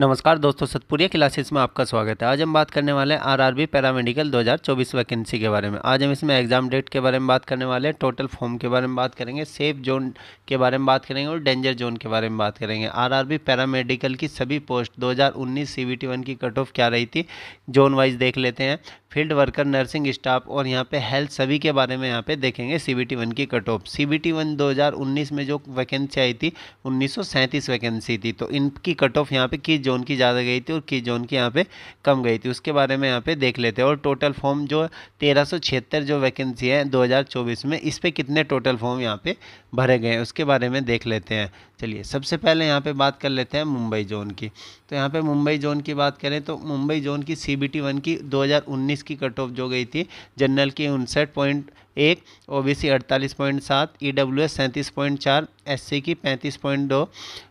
नमस्कार दोस्तों, सतपुरिया क्लासेस में आपका स्वागत है। आज हम बात करने वाले हैं आरआरबी पैरामेडिकल 2024 वैकेंसी के बारे में। आज हम इसमें एग्जाम डेट के बारे में बात करने वाले हैं, टोटल फॉर्म के बारे में बात करेंगे, सेफ जोन के बारे में बात करेंगे और डेंजर जोन के बारे में बात करेंगे। आरआरबी पैरामेडिकल की सभी पोस्ट 2019 CBT 1 की कट ऑफ क्या रही थी, जोन वाइज देख लेते हैं। फील्ड वर्कर, नर्सिंग स्टाफ और यहाँ पे हेल्थ सभी के बारे में यहाँ पे देखेंगे CBT 1 की कट ऑफ। CBT 1 2019 में जो वैकेंसी आई थी 1937 वैकेंसी थी, तो इनकी कट ऑफ यहाँ पे किस जोन की ज़्यादा गई थी और किस जोन की यहाँ पे कम गई थी, उसके बारे में यहाँ पे देख लेते हैं। और टोटल फॉर्म जो 1376 जो वैकेंसी है 2024 में, इस पर कितने टोटल फॉर्म यहाँ पे भरे गए हैं उसके बारे में देख लेते हैं। चलिए सबसे पहले यहाँ पे बात कर लेते हैं मुंबई जोन की। तो यहाँ पे मुंबई जोन की बात करें तो मुंबई जोन की CBT 1 की 2019 की कट ऑफ जो गई थी, जनरल की 59.1, OBC 48.7, EWS 37.4, SC की 35.2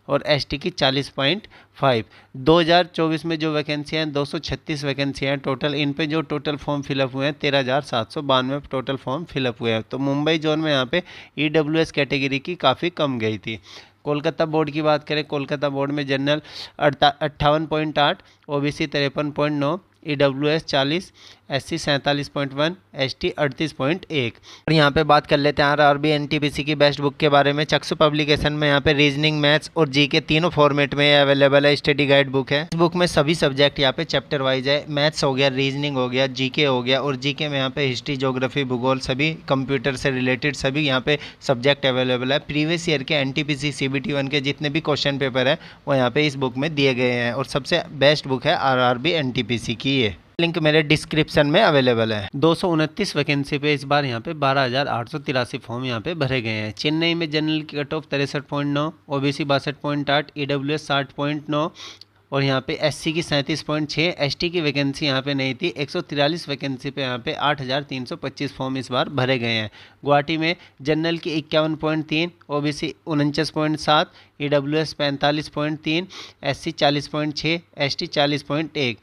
और ST की 40.5। 2024 में जो वैकेंसियाँ हैं 236 वैकेंसियाँ हैं टोटल। इन पे जो टोटल फॉर्म फिलअप हुए हैं 13,792 टोटल फॉर्म फिलअप हुए हैं। तो मुंबई जोन में यहाँ पे EWS कैटेगरी की काफ़ी कम गई थी। कोलकाता बोर्ड की बात करें, कोलकाता बोर्ड में general 58.8, OBC 53.9, EWS 40, SC 47.1, ST 38.1। और यहाँ पे बात कर लेते हैं आरआरबी NTPC की बेस्ट बुक के बारे में। चक्षु पब्लिकेशन में यहाँ पे रीजनिंग, मैथ्स और जीके तीनों फॉर्मेट में अवेलेबल है। स्टडी गाइड बुक है। इस बुक में सभी सब्जेक्ट यहाँ पे चैप्टर वाइज है। मैथ्स हो गया, रीजनिंग हो गया, जीके हो गया, और जीके में यहाँ पे हिस्ट्री, ज्योग्राफी, भूगोल, सभी कंप्यूटर से रिलेटेड सभी यहाँ पे सब्जेक्ट अवेलेबल है। प्रीवियस ईयर के NTPC CBT 1 के जितने भी क्वेश्चन पेपर है वो यहाँ पे इस बुक में दिए गए हैं, और सबसे बेस्ट बुक है आरआरबी NTPC की। ये लिंक मेरे डिस्क्रिप्शन में अवेलेबल है। 229 वैकेंसी पे इस बार यहाँ पे 12,883 फॉर्म यहाँ पे भरे गए हैं। चेन्नई में जनरल की कट ऑफ 63.9, OBC 62.8, EWS 60.9 और यहाँ पे SC की 37.6, ST की वैकेंसी यहाँ पे नहीं थी। 143 वैकेंसी पे यहाँ पे 8,325 फॉर्म इस बार भरे गए हैं। गुवाहाटी में जनरल की 51.3, OBC 49.7, EWS 45.3, SC 40.6, ST 40.1।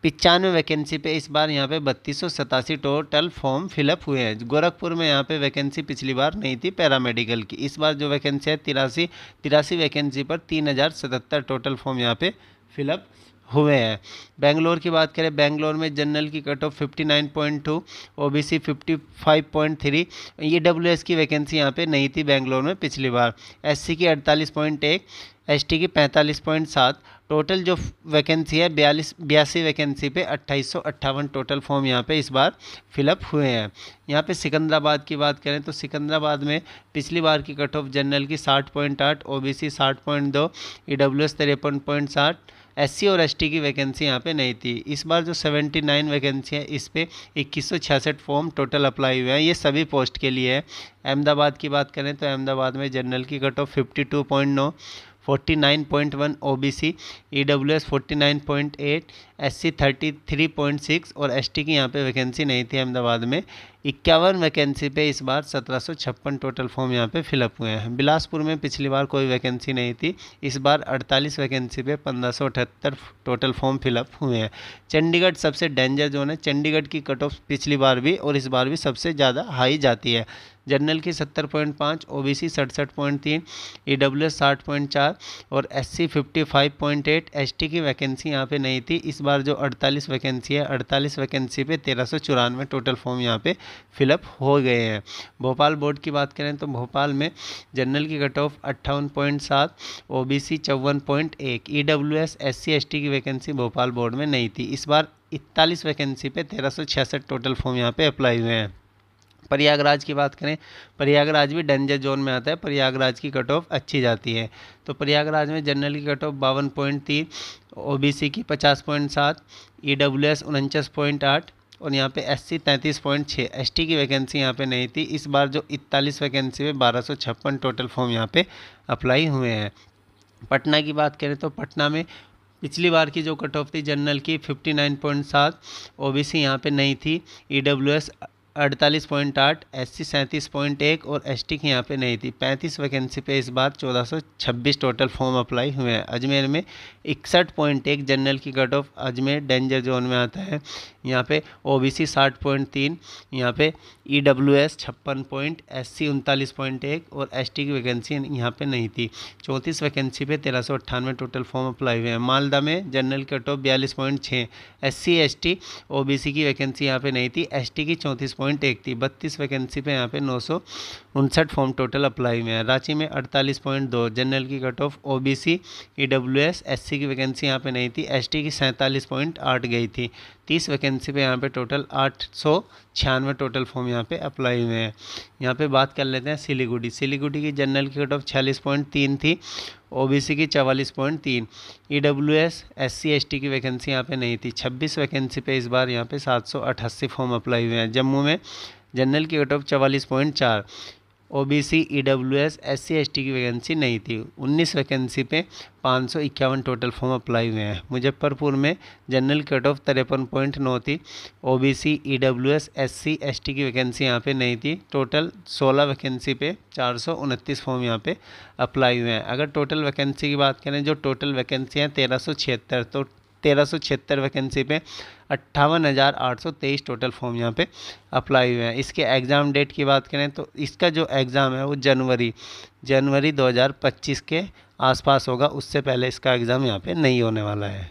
95 vacancy पे इस बार यहाँ पे 3287 टोटल फॉर्म फिलअप हुए हैं। गोरखपुर में यहाँ पे वैकेंसी पिछली बार नहीं थी पैरामेडिकल की। इस बार जो वैकेंसी है 83 वैकेंसी पर 3077 टोटल फॉर्म यहाँ पे फिलअप हुए हैं। बेंगलोर की बात करें, बेंगलोर में जनरल की कट ऑफ 59.2, OBC 55.3, EWS की वैकेंसी यहाँ पे नहीं थी बेंगलोर में पिछली बार। SC की 48.1, ST की 45.7। टोटल जो वैकेंसी है 82 वैकेंसी पे 2858 टोटल फॉर्म यहाँ पे इस बार फिलअप हुए हैं। यहाँ पे सिकंदराबाद की बात करें तो सिकंदराबाद में पिछली बार की कट ऑफ जनरल की 60.8, OBC 60.2, EWS 53.7, SC और ST की वैकेंसी यहाँ पे नहीं थी। इस बार जो 79 वैकेंसी है इस पे 2166 फॉर्म टोटल अप्लाई हुए हैं। ये सभी पोस्ट के लिए है। अहमदाबाद की बात करें तो अहमदाबाद में जनरल की cut off 52.9, 49.1 OBC, EWS 49.8, SC 33.6 और ST की यहाँ पे वैकेंसी नहीं थी अहमदाबाद में। 51 वैकेंसी पे इस बार 1756 टोटल फॉर्म यहाँ पे फिलअप हुए हैं। बिलासपुर में पिछली बार कोई वैकेंसी नहीं थी, इस बार 48 वैकेंसी पे 1578 टोटल फॉर्म फिलअप हुए हैं। चंडीगढ़ सबसे डेंजर जोन है। चंडीगढ़ की कट ऑफ पिछली बार भी और इस बार भी सबसे ज़्यादा हाई जाती है। जनरल की 70.5, OBC 67.3, EWS 60.4 और SC 55.8। ST की वैकेंसी यहाँ पे नहीं थी। इस बार जो 48 वैकेंसी है 48 वैकेंसी पे 1394 टोटल फॉर्म यहाँ पे फिलअप हो गए हैं। भोपाल बोर्ड की बात करें तो भोपाल में जनरल की cut off 58.7, OBC 54.1, EWS SC ST की वैकेंसी भोपाल बोर्ड में नहीं थी। इस बार 41 वैकेंसी पे 1366 टोटल फॉर्म यहाँ पे अप्लाई हुए हैं। प्रयागराज की बात करें, प्रयागराज भी डेंजर जोन में आता है। प्रयागराज की कट ऑफ अच्छी जाती है। तो प्रयागराज में जनरल की कट ऑफ 52.3, OBC की 50.7, EWS 49.8 और यहाँ पे SC 33.6। ST की वैकेंसी यहाँ पे नहीं थी। इस बार जो 41 वैकेंसी में 1256 टोटल फॉर्म यहाँ पे अप्लाई हुए हैं। पटना की बात करें तो पटना में पिछली बार की जो कट ऑफ थी जनरल की 59.7, OBC यहाँ पे नहीं थी, EWS 48.8, SC 37.1 और ST की यहाँ पे नहीं थी। 35 वैकेंसी पे इस बार 1426 टोटल फॉर्म अप्लाई हुए हैं। अजमेर में 61.1 जनरल की cut off, Ajmer danger zone में आता है। यहाँ पे OBC 60.3, यहाँ पे EWS 56 पॉइंट, SC 39.1 और ST की वैकेंसी यहाँ पे नहीं थी। 34 वैकेंसी पे 1398 टोटल फॉर्म अप्लाई हुए हैं। मालदा में general cut off 42.6, SC ST OBC की वैकेंसी यहाँ पे नहीं थी, ST की 34.1 थी। 32 वैकेंसी पे यहाँ पे 959 फॉर्म टोटल अप्लाई हुए हैं। रांची में 48.2 जनरल की cut off, OBC EWS SC की वैकेंसी यहाँ पे नहीं थी, ST की 47.8 गई थी। 30 वैकेंसी पे यहाँ पे टोटल 896 टोटल फॉर्म यहाँ पे अप्लाई हुए हैं। यहाँ पे बात कर लेते हैं सिलीगुड़ी की जनरल की कट ऑफ 46.3 थी, OBC की 44.3, EWS SC ST की वैकेंसी यहाँ पे नहीं थी। 26 वैकेंसी पे इस बार यहाँ पे 788 फॉर्म अप्लाई हुए हैं। जम्मू में जनरल की cut off 44.4, OBC EWS SC ST की वैकेंसी नहीं थी। 19 वैकेंसी पे 551 टोटल फॉर्म अप्लाई हुए हैं। मुजफ्फरपुर में जनरल कट ऑफ 53.9 थी, OBC EWS SC ST की वैकेंसी यहाँ पे नहीं थी। टोटल 16 वैकेंसी पे 429 फॉर्म यहाँ पे अप्लाई हुए हैं। अगर टोटल वैकेंसी की बात करें, जो टोटल वैकेंसी हैं 1376, तो 1376 वैकेंसी पे 58,823 टोटल फॉर्म यहाँ पे अप्लाई हुए हैं। इसके एग्ज़ाम डेट की बात करें तो इसका जो एग्ज़ाम है वो जनवरी 2025 के आसपास होगा, उससे पहले इसका एग्ज़ाम यहाँ पे नहीं होने वाला है।